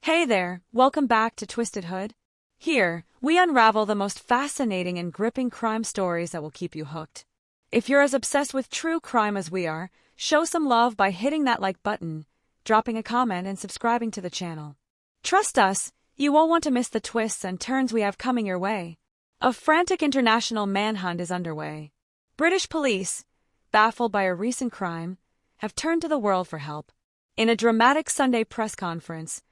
Hey there, welcome back to Twisted Hood. Here, we unravel the most fascinating and gripping crime stories that will keep you hooked. If you're as obsessed with true crime as we are, show some love by hitting that like button, dropping a comment, and subscribing to the channel. Trust us, you won't want to miss the twists and turns we have coming your way. A frantic international manhunt is underway. British police, baffled by a recent crime, have turned to the world for help. In a dramatic Sunday press conference,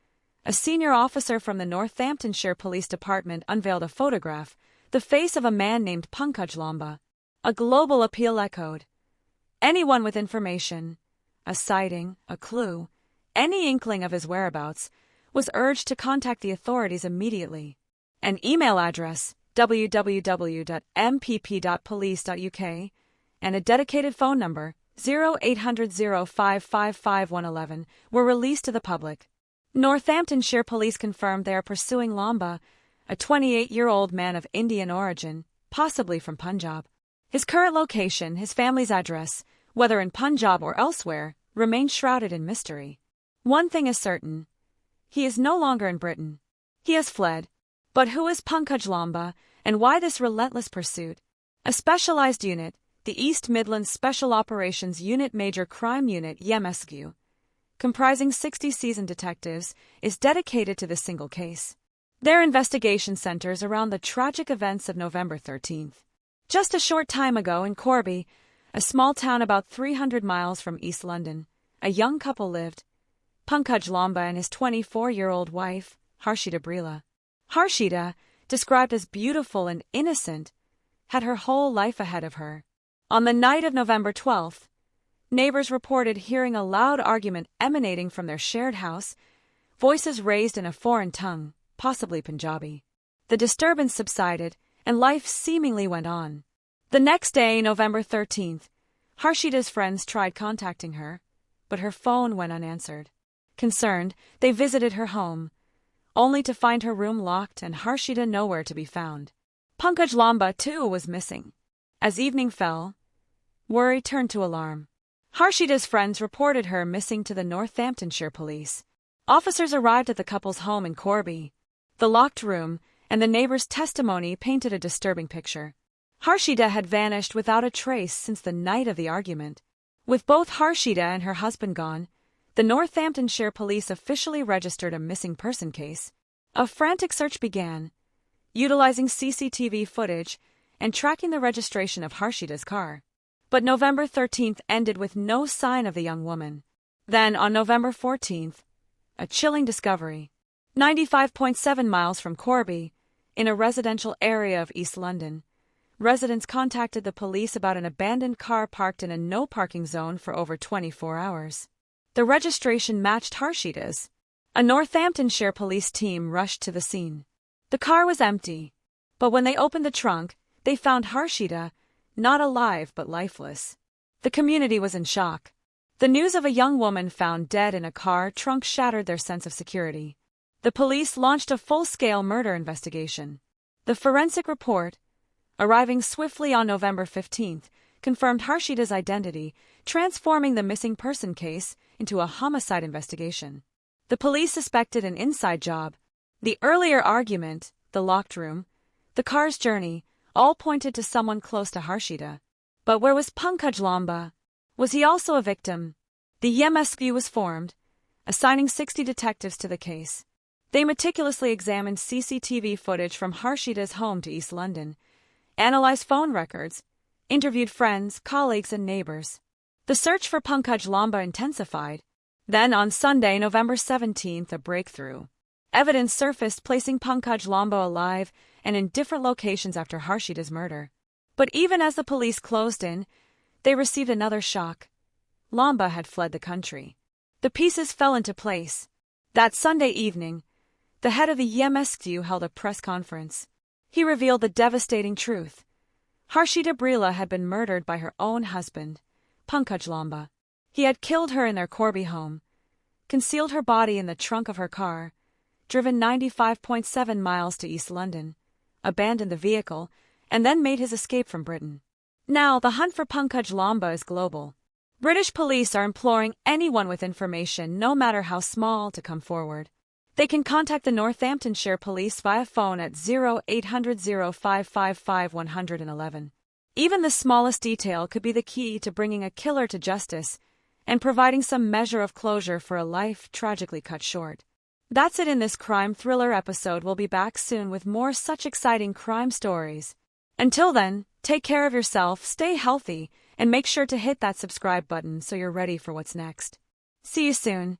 a senior officer from the Northamptonshire Police Department unveiled a photograph, the face of a man named Pankaj Lamba. A global appeal echoed. Anyone with information, a sighting, a clue, any inkling of his whereabouts, was urged to contact the authorities immediately. An email address, www.mpp.police.uk, and a dedicated phone number, 0800 0555 111, were released to the public. Northamptonshire Police confirmed they are pursuing Lamba, a 28-year-old man of Indian origin, possibly from Punjab. His current location, his family's address, whether in Punjab or elsewhere, remains shrouded in mystery. One thing is certain: he is no longer in Britain. He has fled. But who is Pankaj Lamba, and why this relentless pursuit? A specialized unit, the East Midlands Special Operations Unit Major Crime Unit (EMSQ), comprising 60 seasoned detectives, is dedicated to this single case. Their investigation centers around the tragic events of November 13th. Just a short time ago in Corby, a small town about 300 miles from East London, a young couple lived. Pankaj Lamba and his 24-year-old wife, Harshita Brila. Harshita, described as beautiful and innocent, had her whole life ahead of her. On the night of November 12th, neighbors reported hearing a loud argument emanating from their shared house, voices raised in a foreign tongue, possibly Punjabi. The disturbance subsided, and life seemingly went on. The next day, November 13th, Harshita's friends tried contacting her, but her phone went unanswered. Concerned, they visited her home, only to find her room locked and Harshita nowhere to be found. Pankaj Lamba, too, was missing. As evening fell, worry turned to alarm. Harshita's friends reported her missing to the Northamptonshire police. Officers arrived at the couple's home in Corby. The locked room and the neighbor's testimony painted a disturbing picture. Harshita had vanished without a trace since the night of the argument. With both Harshita and her husband gone, the Northamptonshire police officially registered a missing person case. A frantic search began, utilizing CCTV footage and tracking the registration of Harshita's car. But November 13th ended with no sign of the young woman. Then, on November 14th, a chilling discovery. 95.7 miles from Corby, in a residential area of East London, residents contacted the police about an abandoned car parked in a no-parking zone for over 24 hours. The registration matched Harshita's. A Northamptonshire police team rushed to the scene. The car was empty, but when they opened the trunk, they found Harshita, not alive but lifeless. The community was in shock. The news of a young woman found dead in a car trunk shattered their sense of security. The police launched a full-scale murder investigation. The forensic report, arriving swiftly on November 15th, confirmed Harshita's identity, transforming the missing person case into a homicide investigation. The police suspected an inside job. The earlier argument, the locked room, the car's journey, all pointed to someone close to Harshita. But where was Pankaj Lamba? Was he also a victim? The EMSQ was formed, assigning 60 detectives to the case. They meticulously examined CCTV footage from Harshita's home to East London, analyzed phone records, interviewed friends, colleagues, and neighbors. The search for Pankaj Lamba intensified. Then, on Sunday, November 17th, a breakthrough. Evidence surfaced placing Pankaj Lamba alive and in different locations after Harshita's murder. But even as the police closed in, they received another shock. Lamba had fled the country. The pieces fell into place. That Sunday evening, the head of the EMSQ held a press conference. He revealed the devastating truth. Harshita Brila had been murdered by her own husband, Pankaj Lamba. He had killed her in their Corby home, concealed her body in the trunk of her car, driven 95.7 miles to East London, abandoned the vehicle, and then made his escape from Britain. Now, the hunt for Pankaj Lamba is global. British police are imploring anyone with information, no matter how small, to come forward. They can contact the Northamptonshire Police via phone at 0800 555 111. Even the smallest detail could be the key to bringing a killer to justice and providing some measure of closure for a life tragically cut short. That's it in this crime thriller episode. We'll be back soon with more such exciting crime stories. Until then, take care of yourself, stay healthy, and make sure to hit that subscribe button so you're ready for what's next. See you soon.